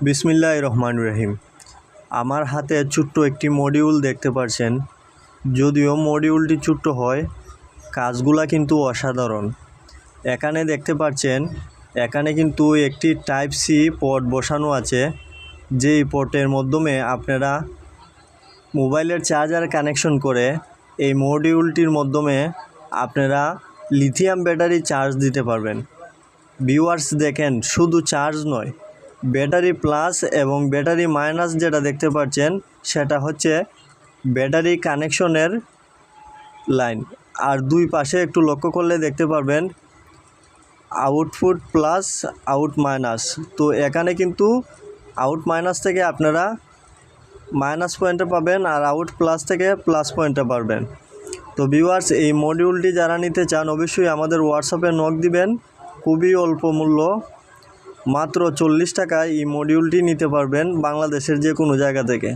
বিসমিল্লাহির রহমানির রহিম। আমার হাতে ছোট্ট একটি মডিউল দেখতে পাচ্ছেন। যদিও মডিউলটি ছোট্ট হয়, কাজগুলা কিন্তু অসাধারণ। এখানে দেখতে পাচ্ছেন, এখানে কিন্তু একটি টাইপ সি পোর্ট বসানো আছে, যেই পোর্টের মাধ্যমে আপনারা মোবাইলের চার্জার কানেকশন করে এই মডিউলটির মাধ্যমে আপনারা লিথিয়াম ব্যাটারি চার্জ দিতে পারবেন। ভিউয়ার্স দেখেন, শুধু চার্জ নয়, ব্যাটারি প্লাস এবং ব্যাটারি মাইনাস যেটা দেখতে পাচ্ছেন সেটা হচ্ছে ব্যাটারি কানেকশনের লাইন। আর দুই পাশে একটু লক্ষ্য করলে দেখতে পারবেন আউটপুট প্লাস আউট মাইনাস। তো এখানে কিন্তু আউট মাইনাস থেকে আপনারা মাইনাস পয়েন্টে পাবেন আর আউট প্লাস থেকে প্লাস পয়েন্টে পাবেন। তো ভিউয়ার্স, এই মডিউলটি যারা নিতে চান অবশ্যই আমাদের হোয়াটসঅ্যাপে নক দিবেন। খুবই অল্প মূল্য, মাত্র 40 টাকায় এই মডিউলটি নিতে পারবেন বাংলাদেশের যে কোনো জায়গা থেকে।